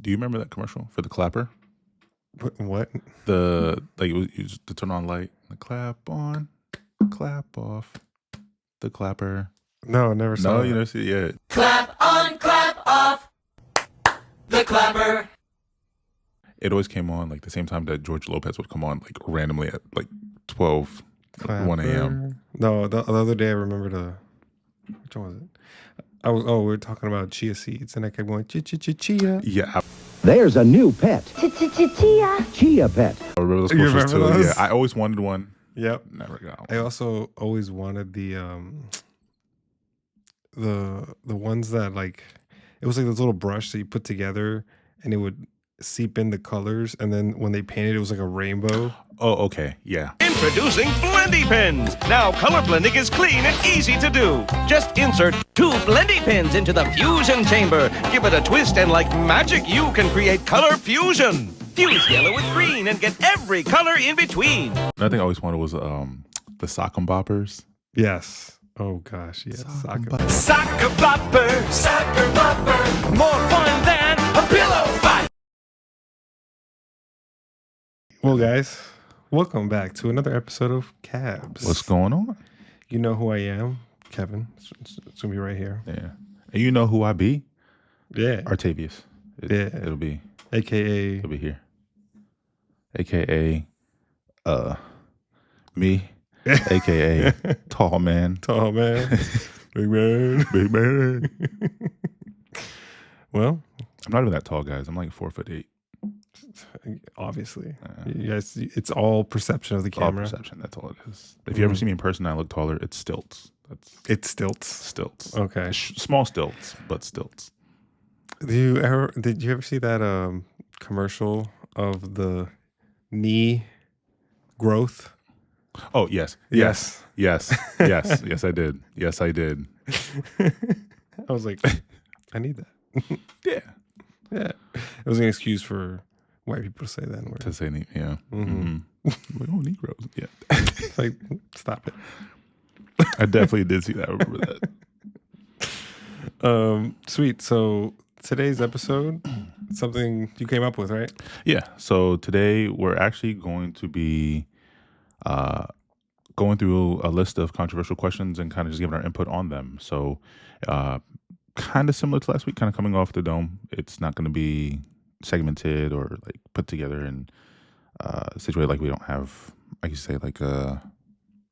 Do you remember that commercial for the clapper? What? You used to turn on light, the clap on, clap off, the clapper. No, I never saw No, that. you never see it yet. Clap on, clap off, the clapper. It always came on like the same time that George Lopez would come on, like randomly at like 12, 1 a.m. No, the other day I remember which one was it? We were talking about chia seeds, and I kept going chia. Yeah, There's a new pet. Chia. Chia Pet. I remember those You commercials remember too. those? Yeah, I always wanted one. Yep. Never got I one. also always wanted the ones that like it was like this little brush that you put together, and it would seep in the colors, and then when they painted, it was like a rainbow. Oh, okay. Yeah. Introducing Blendy Pins. Now color blending is clean and easy to do. Just insert 2 Blendy Pins into the fusion chamber. Give it a twist and like magic you can create color fusion. Fuse yellow with green and get every color in between. Another thing I always wanted was the sock and boppers. Yes. Oh gosh, yes. Soccer. Soccer bopper, more fun than a pillow fight. Well, guys, welcome back to another episode of K.A.B.S. What's going on? You know who I am, Kevin. It's gonna be right here. Yeah. And you know who I be? Yeah. Artavius. It'll be AKA here. AKA me. AKA tall man. Tall Man. Big Man. Big man. Well, I'm not even that tall, guys. I'm like 4'8". obviously. You guys, it's all perception of the All camera. perception. That's all it is. If you ever see me in person, I look taller. It's stilts. It's stilts. Stilts. Okay. Small stilts, but stilts. Did you ever see that commercial of the knee growth? Oh, yes. Yes. Yes. Yes. Yes, I did. Yes, I did. I was like, I need that. Yeah. Yeah. It was an excuse for white people to say that word. To say, yeah. Mm-hmm. Like, oh, Negroes. Yeah. It's like, stop it. I definitely did see that. I remember that. Sweet. So today's episode, something you came up with, right? Yeah. So today we're actually going to be going through a list of controversial questions and kind of just giving our input on them. So kind of similar to last week, kind of coming off the dome. It's not going to be segmented or like put together and situated like we don't have, I can say, like a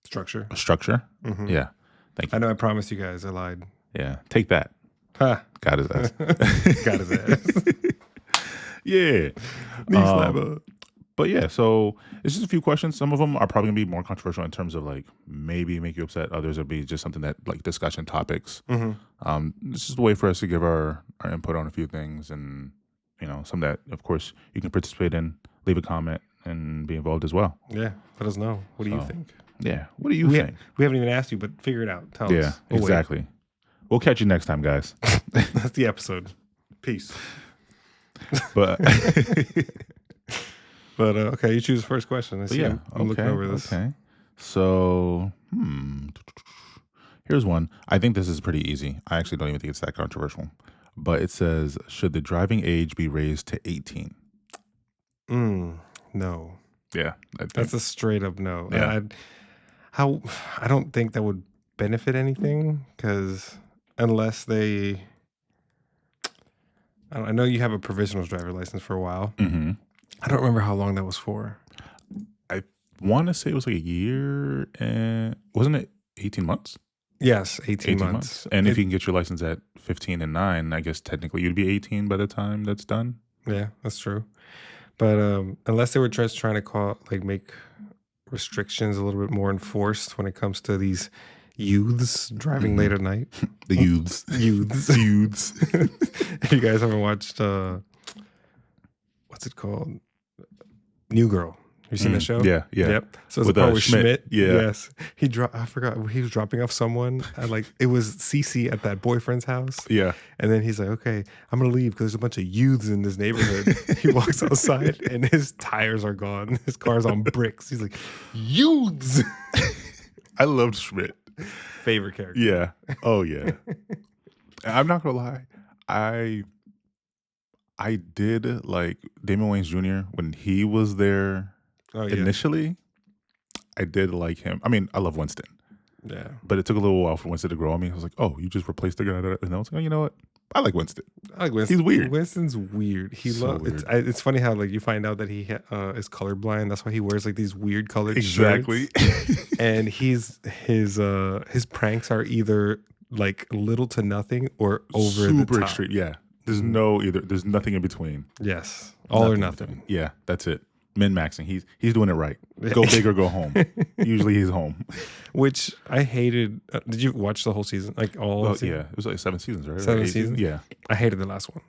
Structure. structure. Mhm. Yeah. Thank you. I know I promised you guys. I lied. Yeah. Take that. Ha. Got his ass. Got his ass. Yeah. Knee slapper. But yeah, so it's just a few questions. Some of them are probably gonna be more controversial in terms of like maybe make you upset. Others will be just something that like discussion topics. Mm-hmm. It's just a way for us to give our input on a few things, and some that of course you can participate in, leave a comment, and be involved as well. Yeah. Let us know. What do you So, think? Yeah, what do you think? We haven't even asked you, but figure it out. Tell Yeah, us. We'll wait. exactly. We'll catch you next time, guys. That's the episode. Peace. But But okay, you choose the first question. Let's see. yeah, I'm looking over this. Okay, so here's one. I think this is pretty easy. I actually don't even think it's that controversial. But it says, should the driving age be raised to 18? No. Yeah, That's a straight up no. Yeah. I don't think that would benefit anything because unless they, I know you have a provisional driver license for a while. Mm-hmm. I don't remember how long that was for. I want to say it was like a year, and wasn't it 18 months? Yes, 18 months. And if you can get your license at 15 and 9, I guess technically you'd be 18 by the time that's done. Yeah, that's true. But unless they were just trying to make restrictions a little bit more enforced when it comes to these youths driving late at night. The youths. Youths. Youths. If you guys haven't watched, what's it called? New Girl. You seen the show? Yeah, yeah. Yep. So it's With, a part with Schmidt. Yeah. Yes. I forgot. He was dropping off someone. It was Cece at that boyfriend's house. Yeah. And then he's like, okay, I'm going to leave because there's a bunch of youths in this neighborhood. He walks outside and his tires are gone. His car's on bricks. He's like, youths. I loved Schmidt. Favorite character. Yeah. Oh, yeah. I'm not going to lie. I did like Damon Wayans Jr. when he was there Oh yeah, initially. I did like him. I mean, I love Winston, yeah. but it took a little while for Winston to grow on me. I was like, oh, you just replaced the guy that, and I was like, oh, you know what? I like Winston. I like Winston. He's weird. Winston's weird. He So love it's. weird. It's funny how like you find out that he is colorblind. That's why he wears like these weird colored Exactly. shirts. And his pranks are either like little to nothing or over Super the top. extreme. Yeah. There's Mhm. no either. There's nothing in between. Yes, all or in nothing. between. Yeah, that's it. Min maxing. He's doing it right. Go big or go home. Usually he's home. Which I hated. Did you watch the whole season? Like all? Well, season? yeah, it was like 7 seasons, right? Or Seven 8 seasons? Yeah, I hated the last one.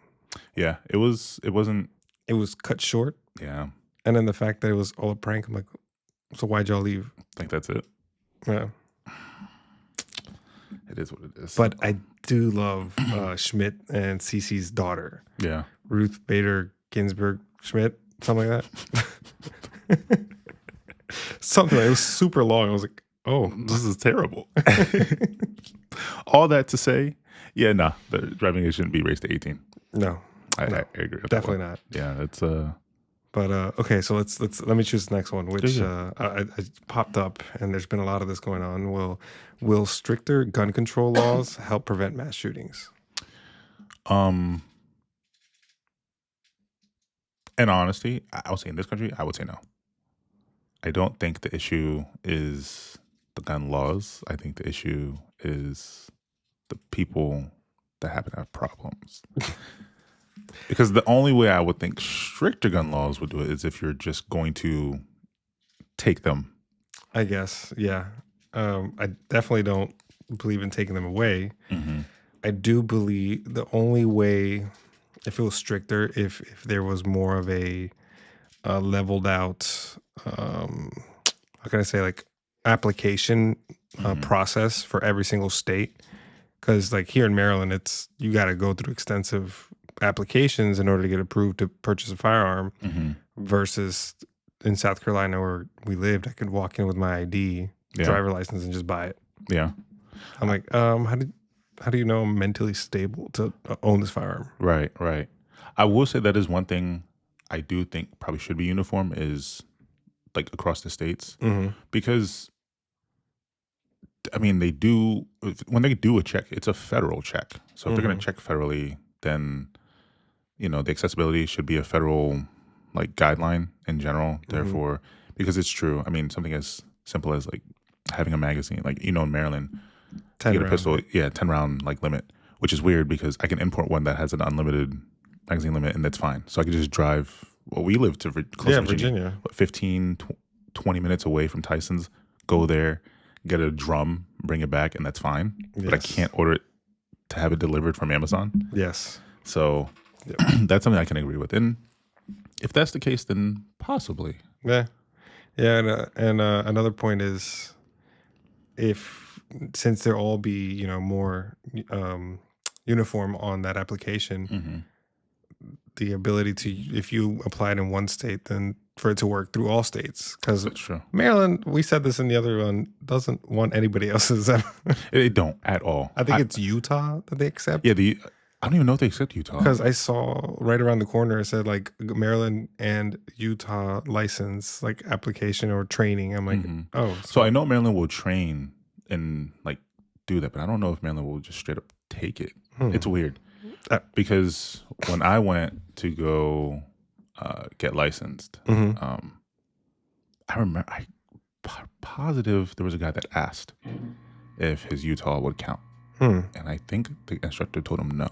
yeah. It wasn't. It was cut short, Yeah, and then the fact that it was all a prank. I'm like, so why'd y'all leave? I think that's it. Yeah. It is what it is. But I do love Schmidt and Cece's daughter, yeah, Ruth Bader Ginsburg Schmidt, something like that. Something like, it was super long. I was like, oh, this is terrible. All that to say, yeah, nah, the driving age shouldn't be raised to 18. no, I agree. With that definitely one. not. Yeah, it's But okay, so let me choose the next one, which Yeah. I popped up, and there's been a lot of this going on. Will stricter gun control laws help prevent mass shootings? in honesty, I would say in this country, I would say no. I don't think the issue is the gun laws. I think the issue is the people that happen to have problems. Because the only way I would think stricter gun laws would do it is if you're just going to take them. I guess, yeah. I definitely don't believe in taking them away. Mm-hmm. I do believe the only way, if it was stricter, if there was more of a leveled out, how can I say, like application process for every single state. Because like here in Maryland, you got to go through extensive applications in order to get approved to purchase a firearm. Mm-hmm. Versus in South Carolina where we lived, I could walk in with my ID, Yeah. driver license, and just buy it. Yeah. I'm like, how do you know I'm mentally stable to own this firearm? Right. I will say that is one thing I do think probably should be uniform is like across the states. Mm-hmm. Because I mean, when they do a check, it's a federal check. So if they're going to check federally, then the accessibility should be a federal like guideline in general. Therefore, because it's true. I mean, something as simple as like having a magazine, like in Maryland, 10 you get a round. pistol, 10 round like limit, which is weird because I can import one that has an unlimited magazine limit and that's fine. So I can just drive. Well, we live to close to Virginia. What, 15, 20 minutes away from Tyson's. Go there, get a drum, bring it back, and that's fine. But I Yes. can't order it to have it delivered from Amazon. Yes. So that's something I can agree with. And if that's the case, then possibly. Yeah. Yeah. And another point is since they'll all be, more uniform on that application, Mm-hmm. the ability to, if you apply it in one state, then for it to work through all states. Because That's true. Maryland, we said this in the other one, doesn't want anybody else's. They don't at all. I think it's Utah that they accept. Yeah, I don't even know if they accept Utah. Because I saw right around the corner, it said like Maryland and Utah license, like application or training. I'm like, Mhm. oh. So I know Maryland will train and like do that, but I don't know if Maryland will just straight up take it. It's weird because when I went to go get licensed, Mhm. I remember positive there was a guy that asked if his Utah would count, and I think the instructor told him no,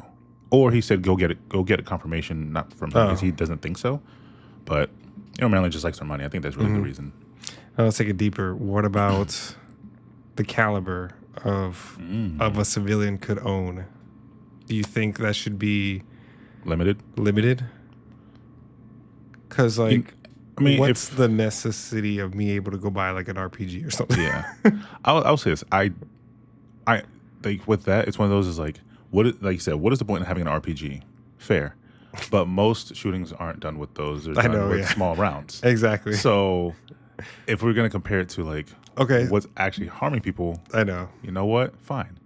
or he said go get a confirmation, not from him because he doesn't think so. But Maryland just likes their money. I think that's really the reason. Now let's take it deeper. What about the caliber of a civilian could own? Do you think that should be Limited. Because like, I mean, what's the necessity of me able to go buy like an RPG or something? Yeah, I'll say this. I like with that. It's one of those is like like you said. What is the point in having an RPG? Fair, but most shootings aren't done with those. They're done with small rounds. Exactly. So if we're gonna compare it to like what's actually harming people, I know. you know what? Fine,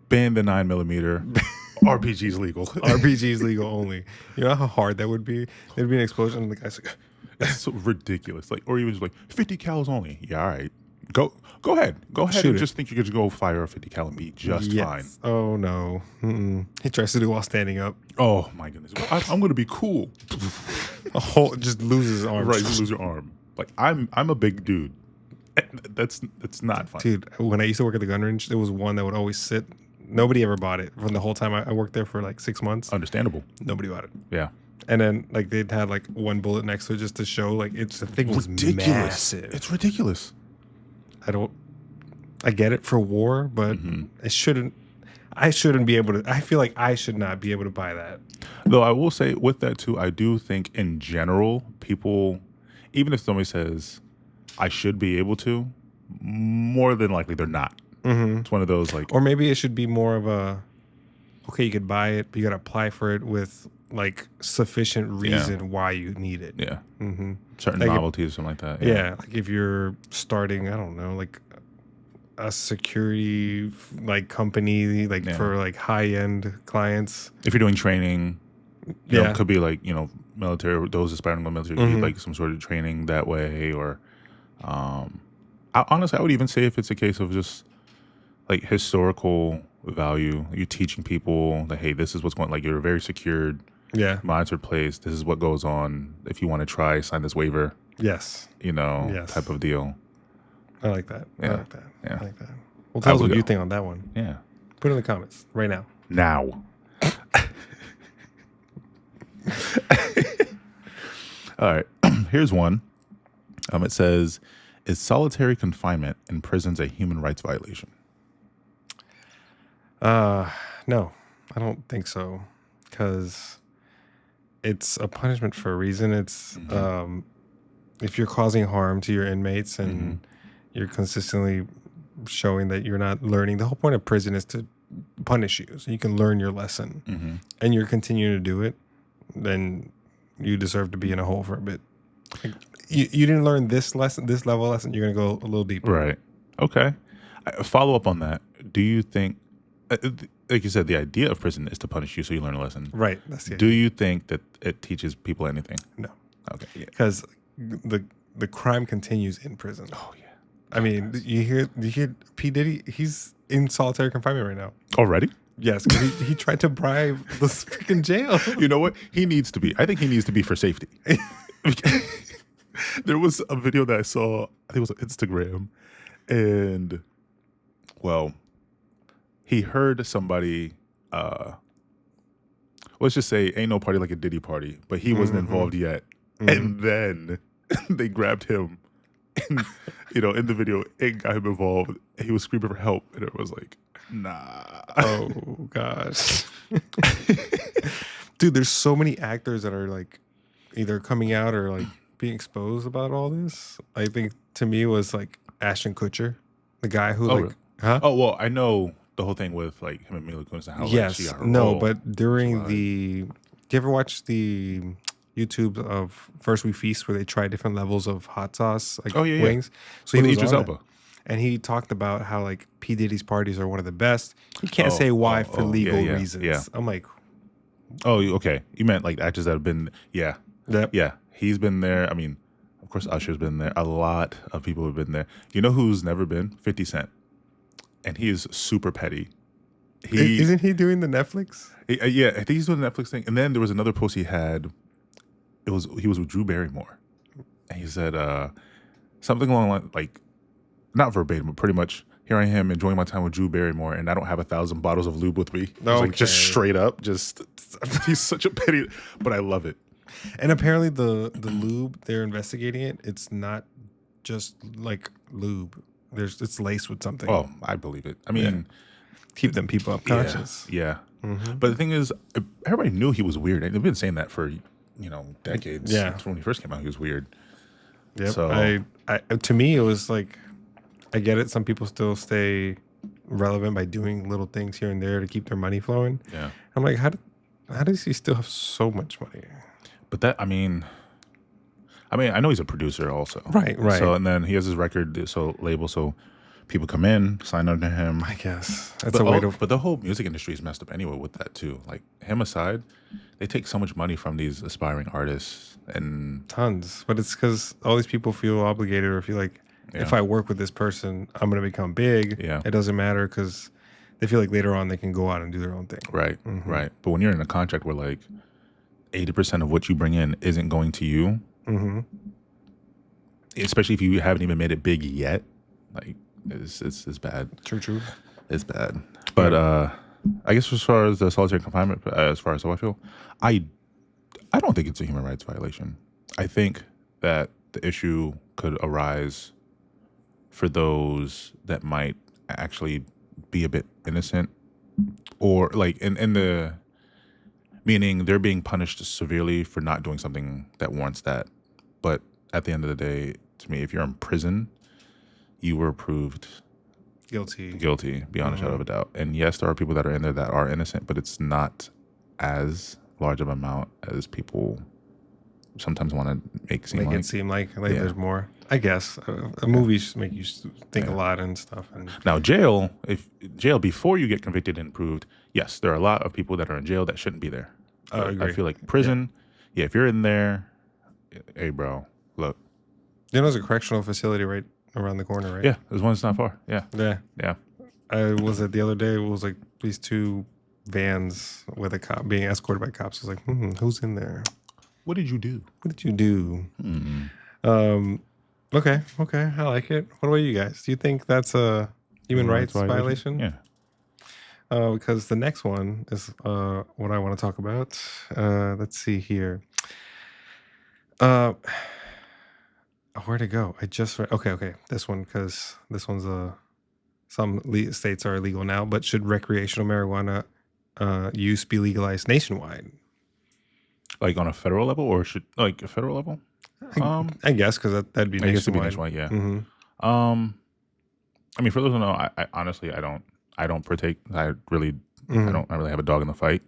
ban the 9mm. RPG's legal. RPG is legal only. You know how hard that would be? There'd be an explosion, and the guy's like, It's so ridiculous. Like, or even just like 50 cals only. Yeah, all right. Go ahead. Go ahead Shoot and it. just think you could go fire a 50 cal and be just fine. Oh no. Mm-mm. He tries to do while standing up. Oh my goodness. I'm gonna be cool. A whole just loses his arm. Right, you lose your arm. Like I'm a big dude. That's not fun. Dude, when I used to work at the gun range, there was one that would always sit. Nobody ever bought it. From the whole time I worked there for like 6 months, Understandable. nobody bought it. Yeah. And then like they'd had like one bullet next to it just to show like the thing was Ridiculous. massive. It's ridiculous. I get it for war, but I shouldn't be able to. I feel like I should not be able to buy that. Though I will say with that too, I do think in general, people, even if somebody says I should be able to, more than likely they're not. It's one of those like, Or maybe it should be more of a, okay, you could buy it, but you got to apply for it with like sufficient reason why you need it. yeah, certain Like novelties or something like that. Yeah, like if you're starting, I don't know, like a security like company, like for like high end clients. If you're doing training, you know, Yeah. it could be like, you know, military, those aspiring to go military, could be like some sort of training that way. Or honestly, I would even say if it's a case of just like historical value, you teaching people that, hey, this is what's going, like you're a very secured, Yeah. monitored place. This is what goes on. If you want to try, sign this waiver, Yes. you know, Yes. type of deal. I like that. I Yeah. like that. Yeah. I like that. Well, tell us would what you go. think on that one. Yeah. Put it in the comments right now. Now. All right. Here's one. It says, is solitary confinement in prisons a human rights violation? No, I don't think so. Because it's a punishment for a reason. It's if you're causing harm to your inmates and you're consistently showing that you're not learning. The whole point of prison is to punish you so you can learn your lesson, and you're continuing to do it, then you deserve to be in a hole for a bit. Like, you didn't learn this lesson, this level lesson, you're going to go a little deeper. Right. Okay. Follow up on that. Do you think, like you said, the idea of prison is to punish you so you learn a lesson? Right. That's the Do you think that it teaches people anything? No. Okay. Yeah. Because the crime continues in prison. Oh, yeah. I mean, you hear P. Diddy, he's in solitary confinement right now. Already? Yes, 'cause he tried to bribe the freaking jail. You know what? He needs to be. I think he needs to be for safety. There was a video that I saw, I think it was on Instagram, and, well, he heard somebody, let's just say, ain't no party like a Diddy party, but he wasn't involved yet. And then they grabbed him, and, you know, in the video, it got him involved. He was screaming for help, and it was like, nah. Oh gosh. Dude, there's so many actors that are like either coming out or like being exposed about all this. I think to me it was like Ashton Kutcher, the guy who really? huh? Oh, well, I know the whole thing with like him and Mila Kunis and how like, she Yes. got her No, role. but during July. do you ever watch the YouTube of First We Feast where they try different levels of hot sauce, like wings? So With he was Idris on Elba. it. And he talked about how like P. Diddy's parties are one of the best. He can't say why for legal reasons. Yeah. I'm like, Oh, okay. You meant like actors that have been, yeah. yep. Yeah. He's been there. I mean, of course, Usher's been there. A lot of people have been there. You know who's never been? 50 Cent. And he is super petty. Isn't he doing the Netflix? Yeah, I think he's doing the Netflix thing. And then there was another post he had. He was with Drew Barrymore. And he said something along the line, like, not verbatim, but pretty much, here I am enjoying my time with Drew Barrymore, and I don't have 1,000 bottles of lube with me. It's like just Okay. straight up, just he's such a petty, but I love it. And apparently the lube, they're investigating it. It's not just like lube. It's laced with something. Oh, I believe it. I mean, Keep them people up yeah, conscious. yeah. But the thing is, everybody knew he was weird. They've been saying that for decades. Yeah. When he first came out, he was weird. Yep. So- I to me it was like, I get it. Some people still stay relevant by doing little things here and there to keep their money flowing. Yeah. I'm like, how does he still have so much money? But that, I mean, I know he's a producer also. Right. So, and then he has his record label. So People come in, sign under him. I guess that's a way to. But the whole music industry is messed up anyway with that too. Like him aside, they take so much money from these aspiring artists, and Tons, but it's because all these people feel obligated or feel like if yeah, I work with this person, I'm going to become big. yeah, It doesn't matter because they feel like later on they can go out and do their own thing. right, right. But when you're in a contract where like 80% of what you bring in isn't going to you, especially if you haven't even made it big yet, like it's bad. True. It's bad. But I guess as far as the solitary confinement, as far as how I feel, I don't think it's a human rights violation. I think that the issue could arise for those that might actually be a bit innocent, or like in the meaning they're being punished severely for not doing something that warrants that. But at the end of the day, to me, if you're in prison, you were proved guilty beyond a shadow of a doubt. And yes, there are people that are in there that are innocent, but it's not as large of an amount as people sometimes want to make It seem like Yeah. there's more. I guess a movie should make you think a lot and stuff. And Now, jail before you get convicted and proved, yes, there are a lot of people that are in jail that shouldn't be there. I agree. I feel like prison, if you're in there, hey, bro, look. there's a correctional facility right around the corner, right? Yeah, there's one that's not far. Yeah, Yeah. yeah. I was at the other day. It was like these two vans with a cop being escorted by cops. I was like, who's in there? What did you do? What did you do? Mm-hmm. Okay. I like it. What about you guys? Do you think that's a human rights violation? Yeah. Because the next one is what I want to talk about. Let's see here. Where to go? I just read. Okay. This one, because this one's some states are illegal now, but should recreational marijuana use be legalized nationwide? Like on a federal level, or should like a federal level? I guess because that'd be I guess it'd be nationwide. nationwide. Yeah. I mean, for those who know, I honestly, I don't partake. I really have a dog in the fight.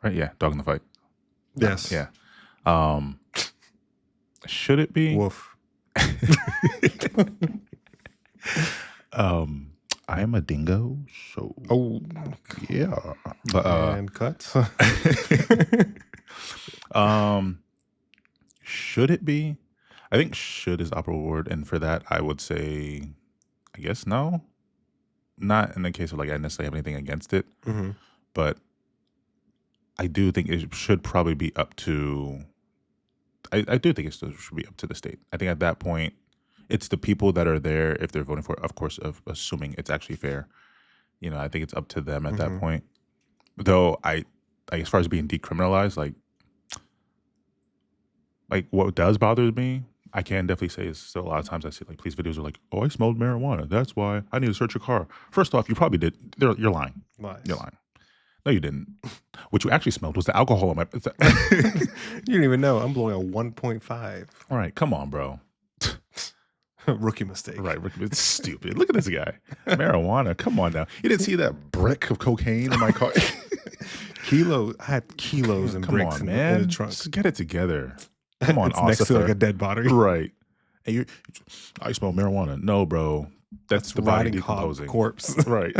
Right? Yeah, dog in the fight. Yes. Yeah. Should it be? Woof. I am a dingo, so Oh, yeah. But and cuts. should it be? I think should is the opera word, and for that, I would say, I guess no. Not in the case of like I necessarily have anything against it, but I do think it should probably be up to. I do think it still should be up to the state. I think at that point, it's the people that are there if they're voting for it, of course, of assuming it's actually fair. I think it's up to them at that point. Though as far as being decriminalized, like what does bother me, I can definitely say is still a lot of times I see like police videos are like, oh, I smelled marijuana. That's why I need to search your car. First off, you probably did. You're lying. Lies. You're lying. No, you didn't. What you actually smelled was the alcohol in my. You didn't even know. I'm blowing a 1.5. All right, come on, bro. Rookie mistake. Right, it's stupid. Look at this guy. Marijuana. Come on now. You didn't see that brick of cocaine in my car? Kilos. I had kilos and Come bricks on, in man. the trunk. Just get it together. Come on, It's next to officer. like a dead body. Right. And I smell marijuana. No, bro. That's the body rotting hog decomposing. corpse. Right.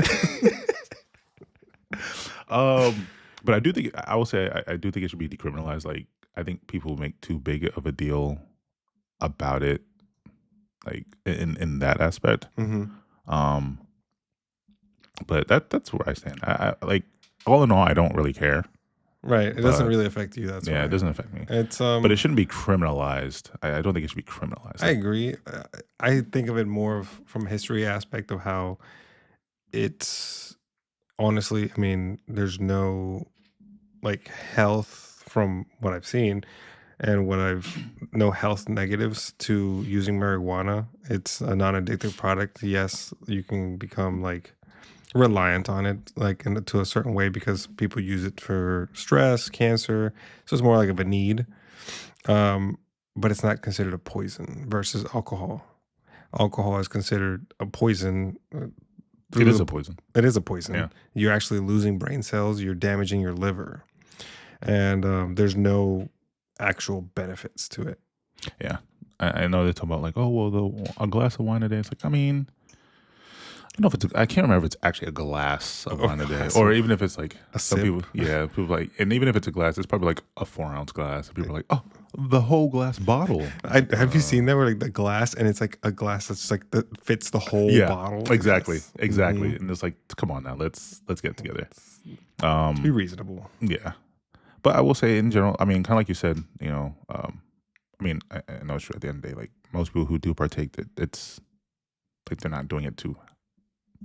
But I do think I will say I do think it should be decriminalized. Like I think people make too big of a deal about it, like in that aspect. But that's where I stand. I like all in all, I don't really care. Right. It doesn't really affect you. That's Yeah, why. it doesn't affect me. It's But it shouldn't be criminalized. I don't think it should be criminalized. I agree. I think of it more from a history aspect of how it's honestly, I mean, there's no like health from what I've seen and no health negatives to using marijuana. It's a non-addictive product. Yes, you can become like reliant on it like to a certain way because people use it for stress, cancer. So it's more like of a need. But it's not considered a poison versus alcohol. Alcohol is considered a poison. It is a poison. It is a poison. Yeah. You're actually losing brain cells. You're damaging your liver. And there's no actual benefits to it. Yeah. I know they talk about like, oh, well, a glass of wine a day. It's like, I mean, know if it's I can't remember if it's actually a glass of wine a day, glass or of- even if it's like a some sip. people, people like, and even if it's a glass, it's probably like a 4-ounce glass. And people are like, oh, the whole glass bottle. Have you seen that where like the glass and it's like a glass that's like that fits the whole Yeah, bottle? exactly, Yes. exactly. Mhm. And it's like, come on now, let's get it together. Be reasonable. Yeah, but I will say in general, I mean, kind of like you said, I mean, I know it's true at the end of the day, like most people who do partake, that it's like they're not doing it to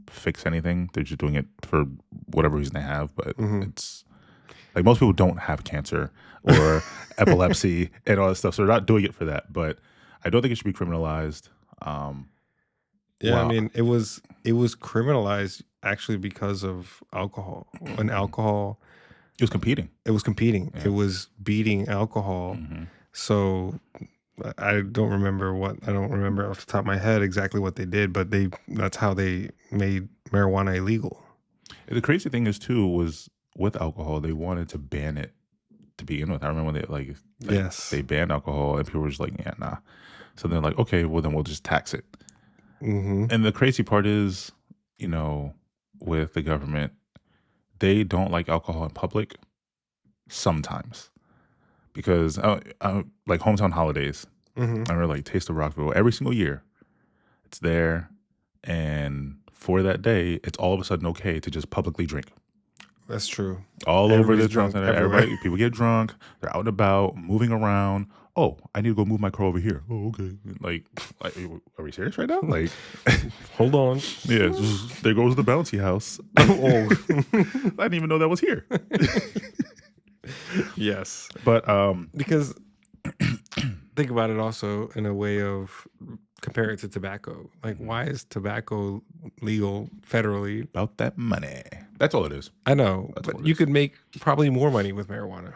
fix anything. They're just doing it for whatever reason they have. But it's like most people don't have cancer or epilepsy and all that stuff, so they're not doing it for that. But I don't think it should be criminalized. Yeah, I Wow. mean, it was criminalized actually because of alcohol. When alcohol, It was competing. it was competing. Yeah. It was beating alcohol. So I don't remember off the top of my head exactly what they did, but that's how they made marijuana illegal. The crazy thing is too was with alcohol, they wanted to ban it to begin with. I remember when they Yes. they banned alcohol and people were just like, yeah, nah. So they're like, okay, well then we'll just tax it. Mm-hmm. And the crazy part is, with the government, they don't like alcohol in public sometimes because like hometown holidays. Mm-hmm. I remember like Taste of Rockville every single year. It's there, and for that day, it's all of a sudden okay to just publicly drink. That's true. All over the Everybody's town drunk center. everywhere. Everybody, people get drunk. They're out and about, moving around. Oh, I need to go move my car over here. Oh, okay. Like, are we serious right now? Like, Hold on. yeah, there goes the bouncy house. Oh. I didn't even know that was here. Yes. But Because think about it also in a way of compare it to tobacco. Like, why is tobacco legal federally? about that money. That's all it is. I know, That's but what it you is. could make probably more money with marijuana.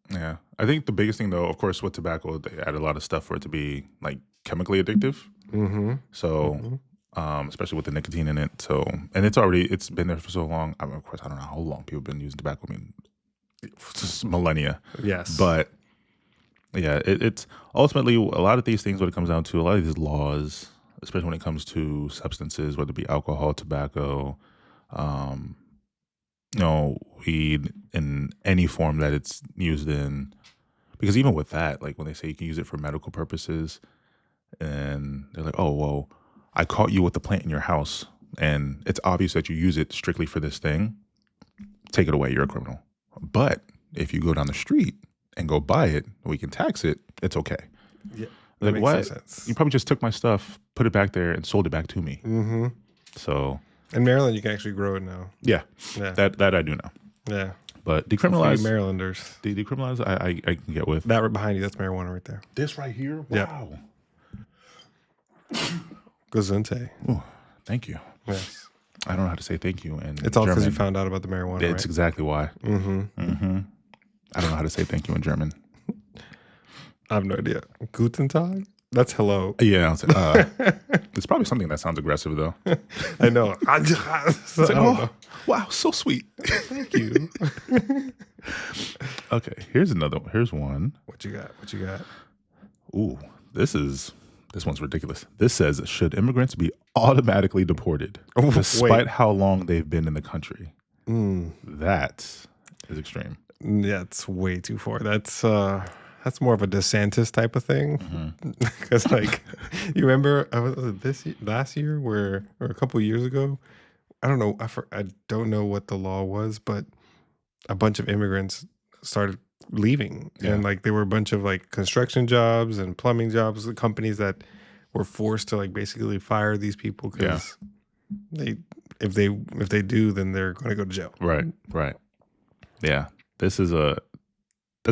Yeah. I think the biggest thing though, of course, with tobacco, they add a lot of stuff for it to be like chemically addictive. Mm-hmm. So especially with the nicotine in it. So, and it's been there for so long. I mean, of course, I don't know how long people have been using tobacco. I mean, just millennia. Yes. But yeah, it's ultimately a lot of these things, what it comes down to, a lot of these laws, especially when it comes to substances, whether it be alcohol, tobacco, weed in any form that it's used in. Because even with that, like when they say you can use it for medical purposes, and they're like, oh, well, I caught you with the plant in your house, and it's obvious that you use it strictly for this thing, take it away, you're a criminal. But if you go down the street and go buy it, we can tax it, it's okay. Yeah, that Like, makes what? some sense. You probably just took my stuff, put it back there, and sold it back to me. Mm-hmm. So, In Maryland, you can actually grow it now. yeah, Yeah. that I do know. Yeah. But For you decriminalize, Marylanders. decriminalize, I can get with. That right behind you, that's marijuana right there. This right here? Yeah. Wow. Gesundheit. Ooh, thank you. Yes. I don't know how to say thank you in It's all because you German. found out about the marijuana, It's right? exactly why. Mm-hmm. I don't know how to say thank you in German. I have no idea. Guten Tag? That's hello. Yeah, it's probably something that sounds aggressive though. I know. So, It's like, I don't know. wow, so sweet. Thank you. Okay, here's one. What you got? What you got? Ooh, this one's ridiculous. This says, should immigrants be automatically deported Oh, despite wait. how long they've been in the country? Mm, That is extreme. yeah, it's way too far. That's more of a DeSantis type of thing. Because like, you remember was it last year or a couple years ago? I don't know. I don't know what the law was, but a bunch of immigrants started leaving, and like there were a bunch of like construction jobs and plumbing jobs, the companies that were forced to like basically fire these people because if they do, then they're going to go to jail. Right. Yeah, that's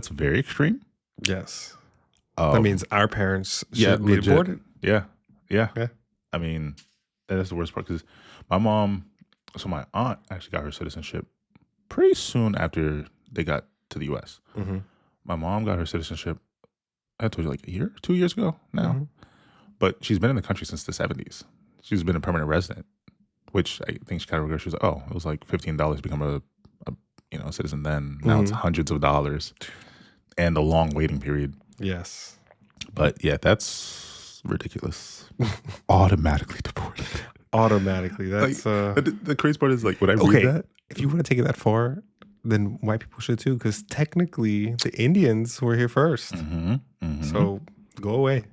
very extreme. Yes, that means our parents should be legit. deported. Yeah. Yeah. I mean, that's the worst part because my aunt actually got her citizenship pretty soon after they got to the U.S. Mm-hmm. My mom got her citizenship, I told you, like 2 years ago now. Mm-hmm. But she's been in the country since the 70s. She's been a permanent resident, which I think she kind of regrets. She was like, oh, it was like $15 to become a citizen then. Now it's hundreds of dollars and a long waiting period. Yes. But yeah, that's ridiculous. Automatically deported. Automatically. That's The crazy part is like when I read okay. that, If you want to take it that far, then white people should too, because technically the Indians were here 1st. So go away.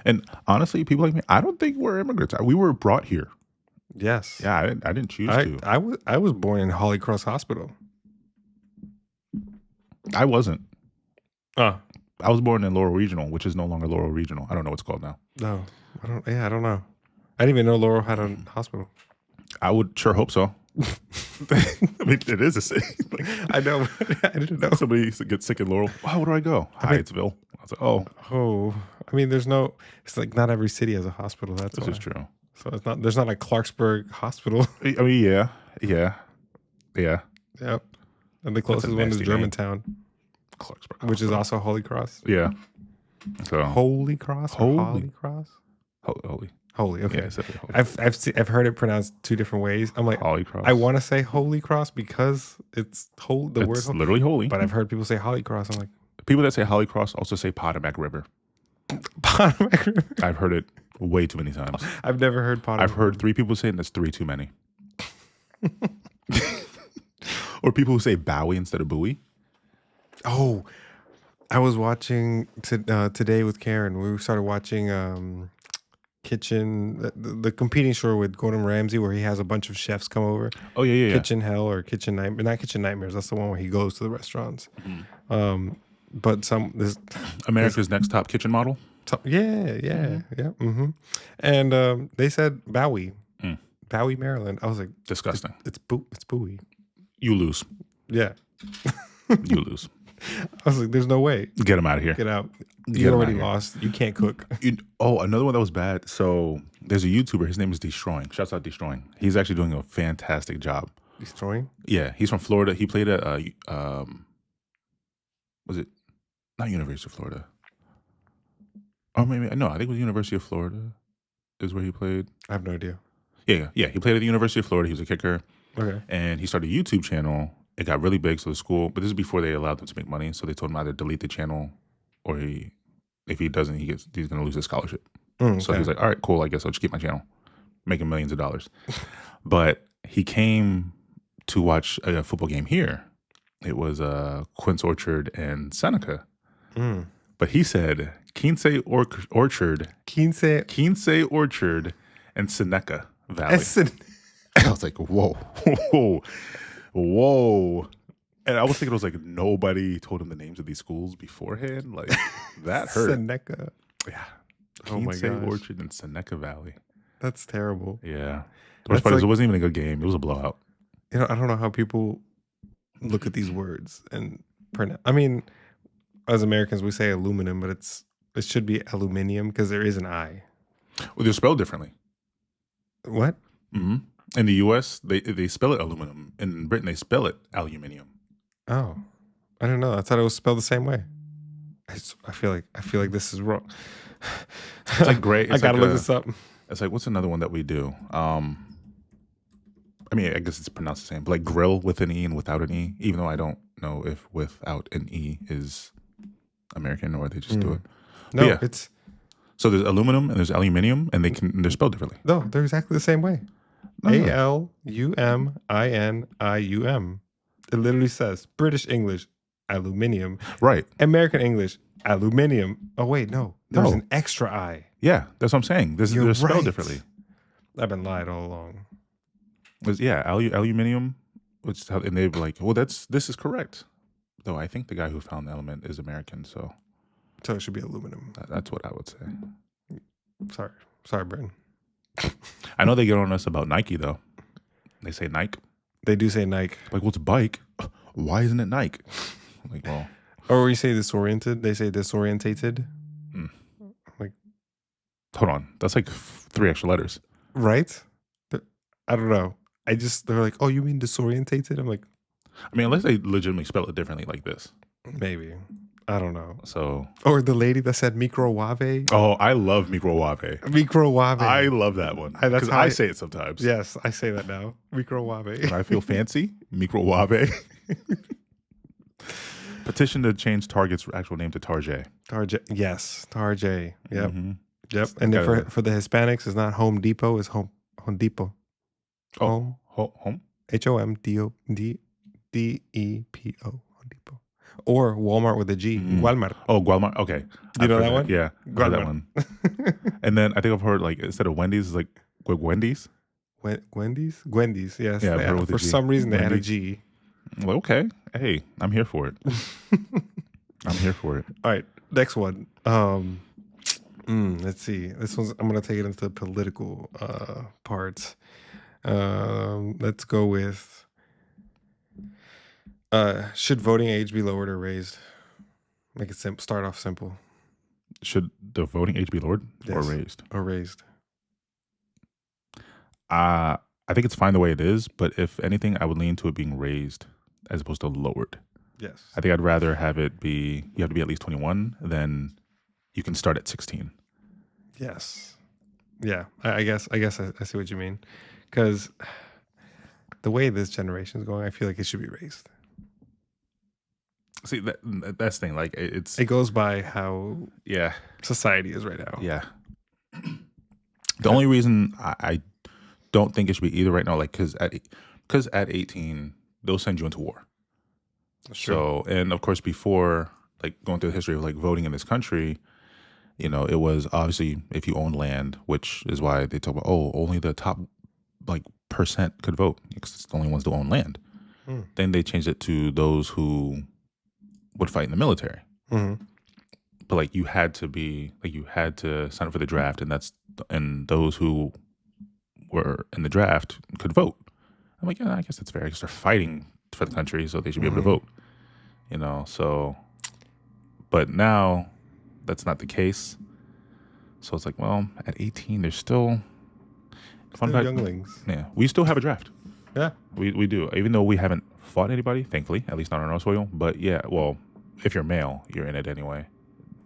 and honestly, people like me, I don't think we're immigrants. We were brought here. Yes. Yeah, I didn't choose to. I was born in Holy Cross Hospital. I wasn't. Oh. I was born in Laurel Regional, which is no longer Laurel Regional. I don't know what it's called now. No. I don't know. I didn't even know Laurel had a hospital. I would sure hope so. I mean, it is a city. Like, I know. I didn't know. somebody gets sick in Laurel. Wow, where do I go? Hyattsville. I was like, oh, Oh, I mean, it's like not every city has a hospital. That's this why. is true. So there's not a Clarksburg hospital. I mean, yeah. Yep. And the closest one is nasty name. Germantown, Clarksburg, which is Hospital. also Holy Cross. Yeah. So Holy Cross? Or Holy Cross? holy. Holy, okay. Yeah, it's definitely holy. I've heard it pronounced two different ways. I'm like, Holy Cross. I want to say Holy Cross because it's the word It's holy, literally holy. but I've heard people say Holy Cross. I'm like, People that say Holy Cross also say Potomac River. Potomac River. I've heard it way too many times. I've never heard Potomac. I've heard 3 people say it, and that's 3 too many. Or people who say Bowie instead of Bowie. Oh, I was watching today with Karen. We started watching Kitchen, the competing show with Gordon Ramsay, where he has a bunch of chefs come over. Oh yeah. Kitchen Hell or Kitchen Nightmares. Not Kitchen Nightmares. That's the one where he goes to the restaurants. But America's Next Top Kitchen Model. yeah. And they said Bowie, Bowie, Maryland. I was like, Disgusting. It's Bowie. You lose. Yeah. You lose. I was like, there's no way. Get him out of here. Get out. Get You him already out here. lost. You can't cook. Another one that was bad. So there's a YouTuber. His name is Destroying. Shouts out Destroying. He's actually doing a fantastic job. Destroying? Yeah, he's from Florida. He played at was it not University of Florida? Or maybe no, I think it was University of Florida is where he played. I have no idea. Yeah. He played at the University of Florida. He was a kicker. Okay. And he started a YouTube channel. It got really big, so the school, but this is before they allowed them to make money. So they told him either delete the channel or if he doesn't, he's gonna lose his scholarship. So he was like, all right, cool, I guess I'll just keep my channel. Making millions of dollars. But he came to watch a football game here. It was Quince Orchard and Seneca. But he said Quince Orchard and Seneca Valley. And I was like, whoa. And I was thinking, it was like, nobody told him the names of these schools beforehand. Like, that hurt. Seneca. Yeah. Oh my Quince gosh. Orchard and Seneca Valley. That's terrible. Yeah. The worst part is it wasn't even a good game. It was a blowout. You know, I don't know how people look at these words and pronounce. I mean, as Americans, we say aluminum, but it should be aluminium because there is an I. Well, they're spelled differently. What? Mm-hmm. In the U.S., they spell it aluminum. In Britain, they spell it aluminium. Oh, I don't know. I thought it was spelled the same way. I feel like this is wrong. It's like gray. I gotta look this up. It's like, what's another one that we do? I mean, I guess it's pronounced the same, but like grill with an E and without an E, even though I don't know if without an E is American or they just do it. No, yeah. it's So there's aluminum and there's aluminium, and they're spelled differently. no, they're exactly the same way. ALUMINIUM. It literally says British English aluminium, Right. American English aluminium. Oh wait, no, there's No. an extra I. Yeah, that's what I'm saying. They're You're spelled right. differently. I've been lied all along. Aluminium. And they were like, well, this is correct. Though I think the guy who found the element is American, so So it should be aluminum. that's what I would say. Sorry, Britain. I know they get on us about Nike, though. They say Nike. They do say Nike. Like, what's bike? Why isn't it Nike? I'm like, well, Or you say disoriented. They say disorientated. Like, hold on. That's like 3 extra letters. right? I don't know. They're like, oh, you mean disorientated? I'm like, I mean, unless they legitimately spell it differently like this. maybe. I don't know. So, Or the lady that said microwave. oh, I love microwave. Microwave. I love that one. That's Because how I say it sometimes. Yes, I say that now. Microwave. When I feel fancy, microwave. Petition to change Target's actual name to Target. Tarjay. Yes, Tarjay. Yep. Mhm. Yep. And then for the Hispanics, it's not Home Depot, it's Home Home Depot. Oh, Home. home. HOMDEPO. Home Depot. Or Walmart with a G. Walmart. Oh, Gualmart. Okay, Do you know heard that one? Yeah, I've heard that one. And then I think I've heard like instead of Wendy's, it's like Wendy's. Wendy's? Wendy's, yes. Yeah, I've heard with a For G. some reason, they had a Wendy's. G. Well, okay, hey, I'm here for it. I'm here for it. All right, next one. Let's see. This one's, I'm going to take it into the political parts. Let's go with should voting age be lowered or raised? Make it simple. Start off simple. Should the voting age be lowered or Yes. raised? Or raised. I think it's fine the way it is, but if anything, I would lean to it being raised as opposed to lowered. Yes. I think I'd rather have it be you have to be at least 21 than you can start at 16. Yes. Yeah. I guess I see what you mean. Because the way this generation is going, I feel like it should be raised. See, that's the thing. Like it goes by how yeah, society is right now. yeah. The only reason I don't think it should be either right now, like because at 18 they'll send you into war. That's true. So, and of course, before like going through the history of like voting in this country, you know, it was obviously if you own land, which is why they talk about only the top like percent could vote because it's the only ones that own land. Then they changed it to those who would fight in the military. Mm-hmm. But like you had to sign up for the draft, and those who were in the draft could vote. I'm like, yeah, I guess that's fair. I guess they're fighting for the country, so they should be able to vote. You know, so but now that's not the case. So it's like, well, at 18, there's still younglings. Yeah, we still have a draft. Yeah. We do, even though we haven't fought anybody, thankfully, at least not on our soil. But yeah, well, if you're male, you're in it anyway.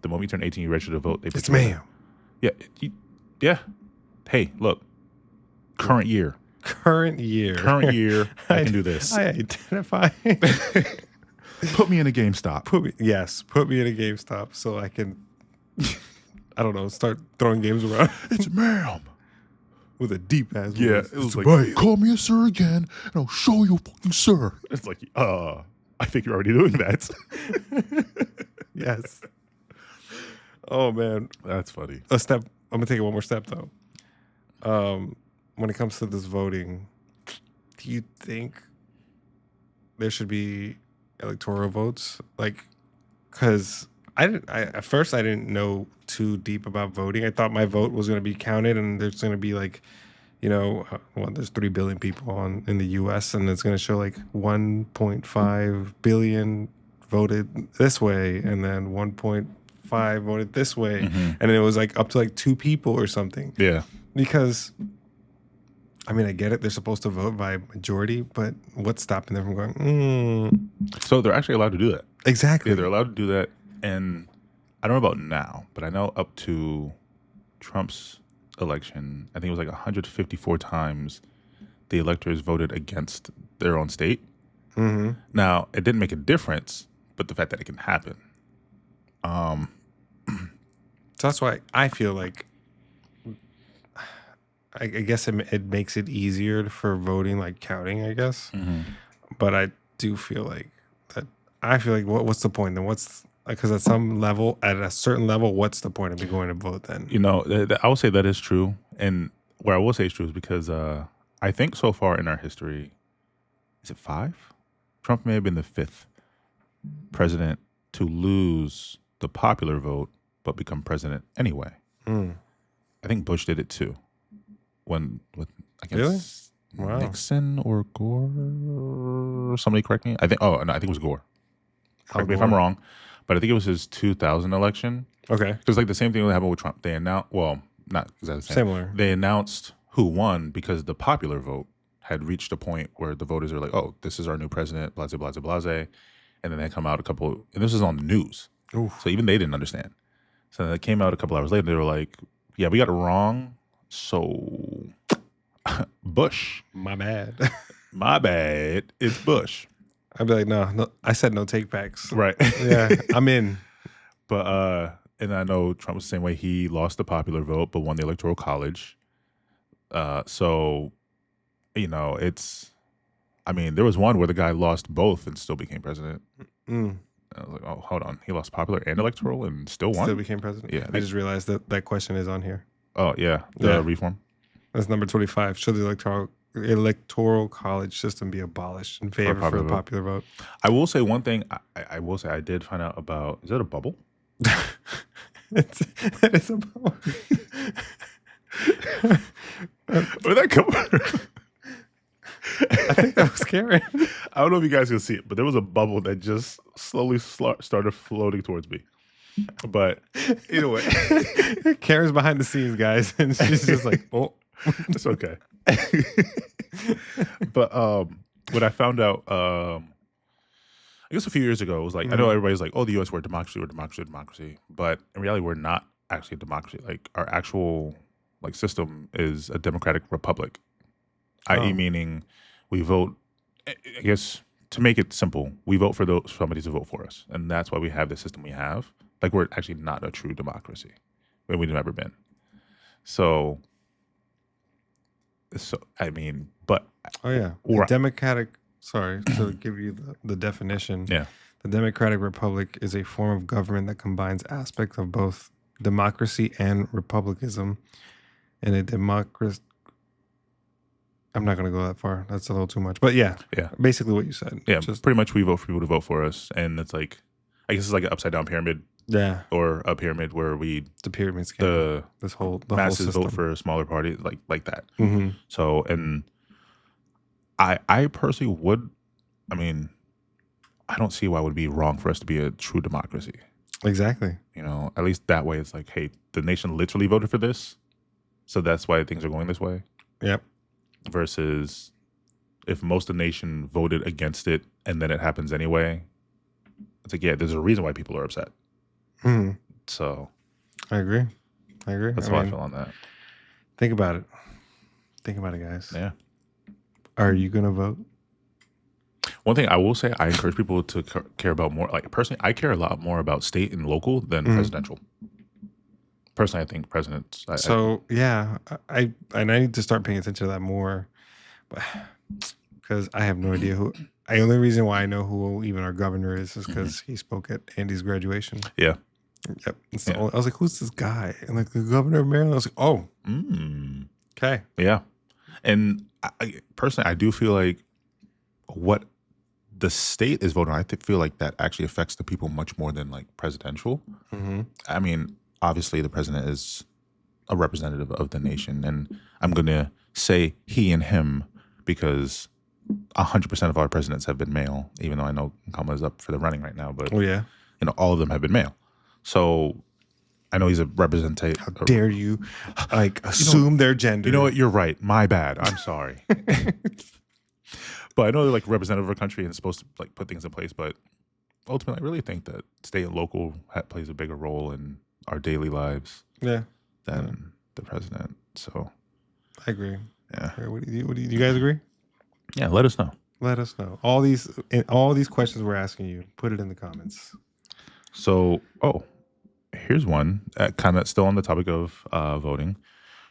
The moment you turn 18, you register to vote. It's male. Yeah, yeah. Hey, look, current year, I can do this. I identify. Put me in a GameStop. Put me in a GameStop so I can, I don't know, start throwing games around. It's ma'am. With a deep ass voice. Yeah, it was like, call me a sir again, and I'll show you fucking sir. It's like, I think you're already doing that. Yes. Oh man, that's funny. I'm gonna take it one more step though. When it comes to this voting, do you think there should be electoral votes? Like, because at first I didn't know too deep about voting. I thought my vote was going to be counted, and there's going to be like, you know, there's 3 billion people in the U.S. and it's going to show like 1.5 billion voted this way, and then 1.5 voted this way, and then it was like up to like 2 people or something. Yeah, because I mean, I get it. They're supposed to vote by majority, but what's stopping them from going, So they're actually allowed to do that. Exactly. Yeah, they're allowed to do that. And I don't know about now, but I know up to Trump's election, I think it was like 154 times the electors voted against their own state. Mm-hmm. Now, it didn't make a difference, but the fact that it can happen. So that's why I feel like I guess it makes it easier for voting, like counting, I guess. But I do feel like that. I feel like what's the point then? Because at a certain level, what's the point of me going to vote then? You know, I will say that is true. And where I will say it's true is because I think so far in our history, is it 5? Trump may have been the 5th president to lose the popular vote but become president anyway. I think Bush did it too. With I guess Nixon or Gore. Somebody correct me. I think it was Gore. Correct me if I'm wrong, but I think it was his 2000 election. Okay, because like the same thing that happened with Trump. They announced, well, not exactly the same. Similar. They announced who won because the popular vote had reached a point where the voters are like, "Oh, this is our new president." Blase, blase, blase, and then they come out and this is on the news. Oof. So even they didn't understand. So then it came out a couple hours later. They were like, "Yeah, we got it wrong." So, Bush. My bad. My bad. It's Bush. I'd be like, no, I said no take backs. Right. Yeah, I'm in. But, and I know Trump was the same way. He lost the popular vote, but won the Electoral College. So it's. I mean, there was one where the guy lost both and still became president. Mm. I was like, oh, hold on, he lost popular and electoral and still won. Still became president. Yeah. I just realized that question is on here. Oh yeah, the reform. That's number 25. Should the electoral college system be abolished in favor for the popular vote? I will say one thing. I will say I did find out about. Is that a bubble? That is a bubble. Where'd that come from? I think that was Karen. I don't know if you guys can see it, but there was a bubble that just slowly started floating towards me. But either way, Karen's behind the scenes, guys, and she's just like, "Oh, it's okay." But what I found out, I guess a few years ago, was like, I know everybody's like, "Oh, the U.S. we're democracy," but in reality, we're not actually a democracy. Like our actual system is a democratic republic, i.e., meaning we vote. I guess to make it simple, we vote for somebody to vote for us, and that's why we have the system we have. Like we're actually not a true democracy, and we've never been. So I mean, but democratic. Sorry to give you the definition. Yeah, the democratic republic is a form of government that combines aspects of both democracy and republicanism. And a democracy. I'm not going to go that far. That's a little too much. But yeah, basically what you said. Yeah, just pretty much we vote for people to vote for us, and it's like, I guess it's like an upside down pyramid. Yeah, or a pyramid where the pyramid scheme. The masses whole vote for a smaller party, like that. Mm-hmm. So, and I personally would. I mean, I don't see why it would be wrong for us to be a true democracy. Exactly. At least that way, it's like, hey, the nation literally voted for this, so that's why things are going this way. Yep. Versus if most of the nation voted against it and then it happens anyway, it's like, yeah, there's a reason why people are upset. Mm-hmm. So I agree. That's how I feel on that. Think about it. Think about it, guys. Yeah. Are you going to vote? One thing I will say, I encourage people to care about more. Like personally, I care a lot more about state and local than presidential. Personally, I think presidents. I need to start paying attention to that more, because I have no idea who. The only reason why I know who even our governor is because he spoke at Andy's graduation. Yeah. Yep. I was like, who's this guy? And like the governor of Maryland. I was like, oh. Okay. Yeah. And personally, I do feel like what the state is voting on, I feel like that actually affects the people much more than like presidential. Mm-hmm. I mean, obviously the president is a representative of the nation, and I'm going to say he and him because 100% of our presidents have been male, even though I know Kamala's up for the running right now, but all of them have been male. So I know he's a representative. How dare you assume their gender? You know what? You're right. My bad. I'm sorry. But I know they're like representative of our country and supposed to like put things in place. But ultimately, I really think that state and local plays a bigger role in our daily lives than the president. So I agree. Yeah. What do you guys agree? Yeah. Let us know. Let us know. All these questions we're asking you, put it in the comments. So, here's one kind of still on the topic of voting.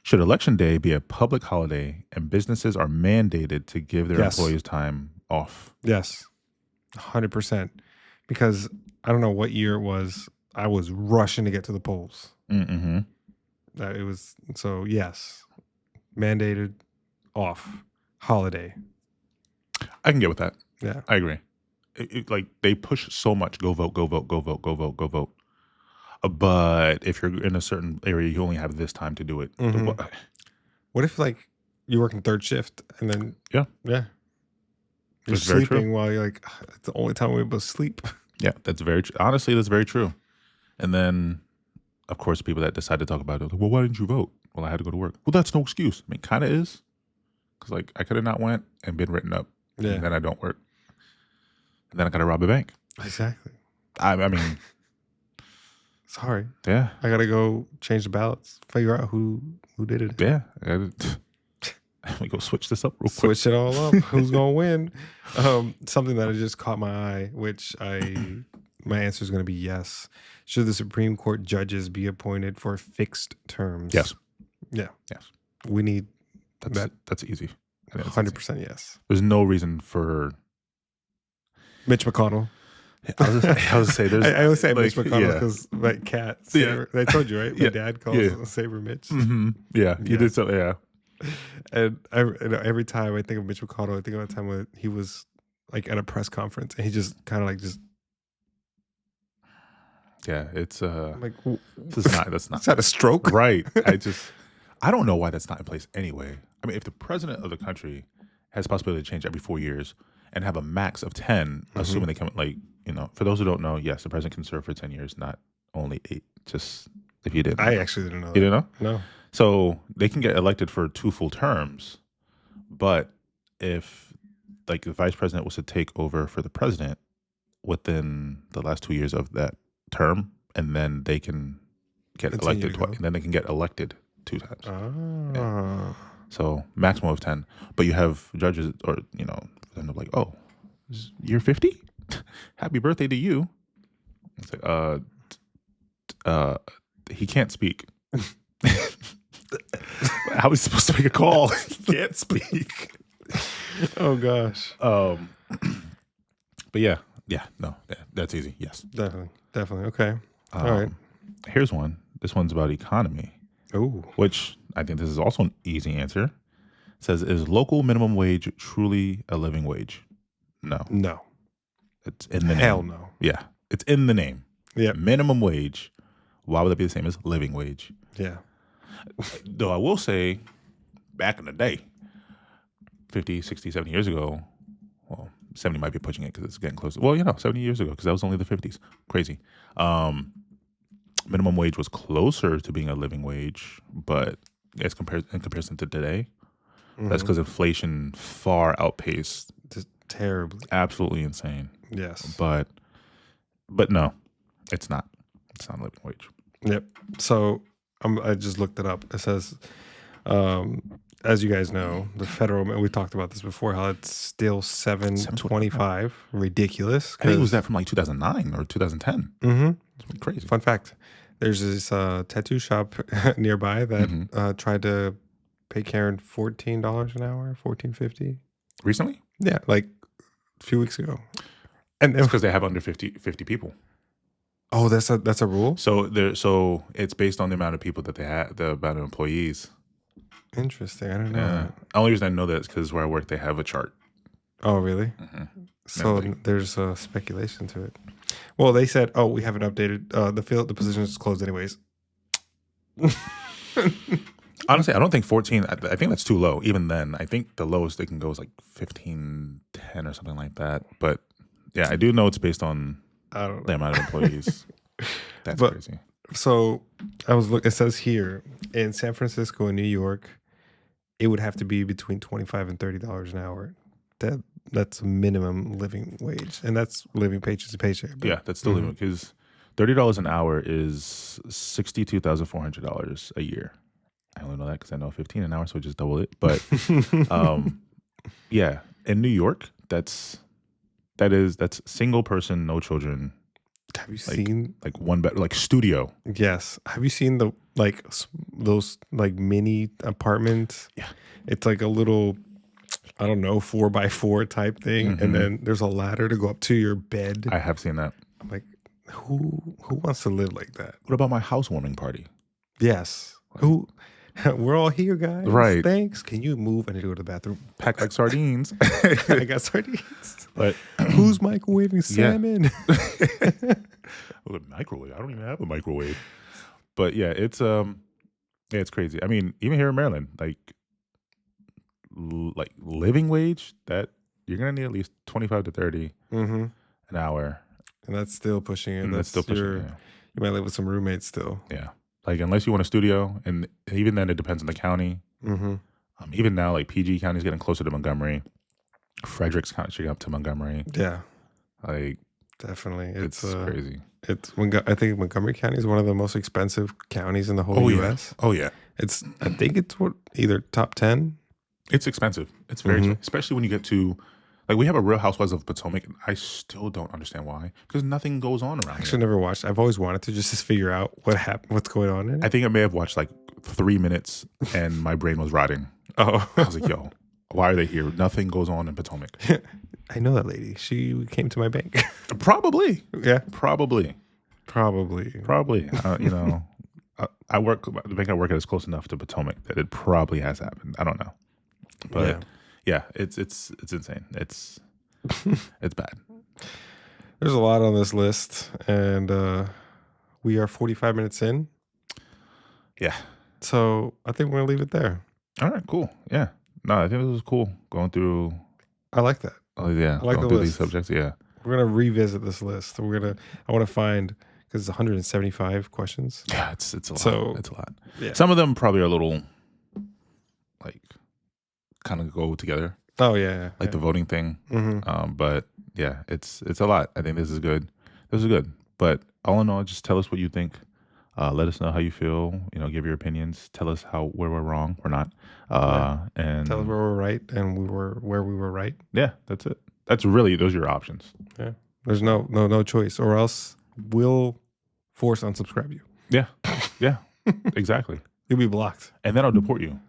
Should Election Day be a public holiday and businesses are mandated to give their employees time off? Yes, 100%. Because I don't know what year it was. I was rushing to get to the polls. Mm-hmm. It was yes, mandated off holiday. I can get with that. Yeah, I agree. Like they push so much. Go vote. Go vote. Go vote. Go vote. Go vote. But if you're in a certain area, you only have this time to do it. Mm-hmm. What if like you work in third shift and then you're that's sleeping while you're like, it's the only time we're able to sleep. Yeah, that's very true. Honestly, that's very true. And then, of course, people that decide to talk about it, like, well, why didn't you vote? Well, I had to go to work. Well, that's no excuse. I mean, kind of is, because like I could have not went and been written up. Yeah. And then I don't work. And then I got to rob a bank. Exactly. I mean. Sorry. Yeah. I got to go change the ballots, figure out who did it. Yeah. Let me go switch this up real quick. Switch it all up. Who's going to win? Something that just caught my eye, which my answer is going to be yes. Should the Supreme Court judges be appointed for fixed terms? Yes. Yeah. Yes. We need That's easy. I think that's easy. 100% yes. There's no reason for. Mitch McConnell. I was say there's. I always say like, Mitch McConnell because my cat, Saber, I told you, right? My dad calls Saber Mitch. Mm-hmm. Yeah, you did so. Yeah. And every time I think of Mitch McConnell, I think of a time when he was like at a press conference and he just kind of like just. Yeah, it's I'm like, that's not is that a stroke? right. I don't know why that's not in place anyway. I mean, if the president of the country has the possibility to change every 4 years and have a max of 10, assuming they come for those who don't know, yes, the president can serve for 10 years, not only 8. Just if you didn't, I actually didn't know. You didn't know? No. So they can get elected for 2 full terms, but if like the vice president was to take over for the president within the last 2 years of that term, and then they can get elected twice, and then they can get elected 2 times. Oh. Yeah. So maximum of 10. But you have judges, or then they're like, oh, you're 50? Happy birthday to you. It's like, he can't speak. How is he supposed to make a call? He can't speak. Oh gosh. But yeah, no, that's easy. Yes, definitely. Okay. All right. Here's one. This one's about economy. Oh, which I think this is also an easy answer. It says, is local minimum wage truly a living wage? No. It's in the name. Hell no. Yeah, it's in the name. Yeah. Minimum wage. Why would that be the same as living wage? Yeah. Though I will say, back in the day, 50, 60, 70 years ago, well, 70 might be pushing it because it's getting closer. Well, 70 years ago, because that was only the 50s. Crazy. Minimum wage was closer to being a living wage, but in comparison to today, that's because inflation far outpaced. Just terribly. Absolutely insane. Yes. But no, it's not. It's not a living wage. Yep. So I just looked it up. It says, as you guys know, the federal, we talked about this before, how it's still $7.25. Ridiculous. I think it was that from like 2009 or 2010. Mm-hmm. It's crazy. Fun fact. There's this tattoo shop nearby that tried to pay Karen $14 an hour, $14.50. Recently? Yeah, like a few weeks ago. And it's because they have under 50 people. Oh, that's a rule? So it's based on the amount of people that they have, the amount of employees. Interesting. I didn't know that. The only reason I know that is because where I work, they have a chart. Oh, really? Mm-hmm. So there's speculation to it. Well, they said, oh, we haven't updated. The position is closed anyways. Honestly, I don't think 14. I think that's too low. Even then, I think the lowest they can go is like 15.10 or something like that. But yeah, I do know it's based on the amount of employees. That's crazy. So it says here in San Francisco and New York, it would have to be between $25 and $30 an hour. That's a minimum living wage, and that's living paycheck to paycheck. Yeah, that's still living, because $30 an hour is $62,400 a year. I only know that because I know 15 an hour, so just double it. But yeah, in New York, that's single person, no children. Have you seen like one bed, like studio? Yes. Have you seen those mini apartments? Yeah, it's like a little, I don't know, 4x4 type thing, and then there's a ladder to go up to your bed. I have seen that. I'm like, who wants to live like that? What about my housewarming party? Yes. We're all here, guys. Right. Thanks. Can you move? I need to go to the bathroom. Pack like sardines. I got sardines. But who's microwaving salmon? Well, the microwave. I don't even have a microwave. But yeah, it's crazy. I mean, even here in Maryland, like living wage, that you're gonna need at least 25 to 30 an hour, and that's still pushing it. And that's still pushing it. Yeah. You might live with some roommates still. Yeah, like unless you want a studio, and even then, it depends on the county. Even now, like PG County is getting closer to Montgomery. Frederick's catching up to Montgomery. Yeah, like definitely, it's crazy. I think Montgomery County is one of the most expensive counties in the whole U.S. Oh yeah, I think it's either top 10. It's expensive. It's very especially when you get to, like, we have a Real Housewives of Potomac, and I still don't understand why, because nothing goes on around. Actually, never watched. I've always wanted to just figure out what's going on in it. I think I may have watched like 3 minutes, and my brain was rotting Oh, I was like, yo, why are they here? Nothing goes on in Potomac. I know that lady. She came to my bank. Probably. Yeah, Probably. probably. Probably. I work, the bank I work at is close enough to Potomac that it probably has happened. I don't know. But yeah, it's insane. It's bad. There's a lot on this list, and we are 45 minutes in. Yeah. So I think we're gonna leave it there. All right, cool. Yeah. No, I think this was cool going through. I like that. Oh yeah, I like going the through list. these subjects. Yeah. We're gonna revisit this list. I want to find because it's 175 questions. Yeah, it's a lot. So, It's a lot. Yeah. Some of them probably are a little like kind of go together, Oh yeah. like the voting thing. Mm-hmm. But yeah, it's a lot. I think this is good. This is good. But all in all, just tell us what you think. Let us know how you feel. Give your opinions. Tell us where we're wrong. We're not. And Tell us where we're right, and where we were right. yeah, that's it. That's really those are your options. Yeah. There's no choice, or else we'll force unsubscribe you. Yeah, yeah, exactly. You'll be blocked. And then I'll deport you.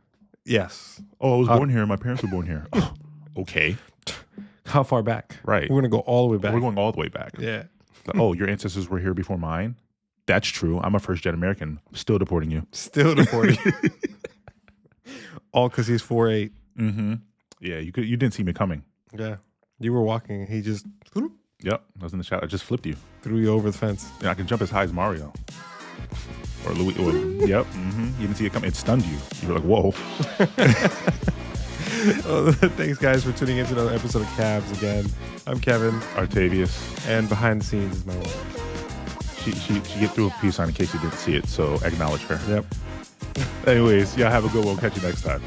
Yes. Oh, I was born here. My parents were born here. Oh, okay, How far back? right. We're gonna go all the way back. We're going all the way back. Yeah. Oh, your ancestors were here before mine. That's true. I'm a first-gen American. Still deporting you. Still deporting. All because he's 4'8". Mm-hmm. Yeah, you didn't see me coming. Yeah. You were walking. He just Yep, I was in the shower. I just flipped you. threw you over the fence. Yeah, I can jump as high as Mario. Or Louis. Yep. Mm-hmm. You didn't see it coming. It stunned you. You were like, whoa. Thanks, guys, for tuning into another episode of K.A.B.S. again. I'm Kevin, Artavius. and behind the scenes is my wife. She get through a peace sign in case you didn't see it, so acknowledge her. Yep. Anyways, yeah, have a good one. Catch you next time.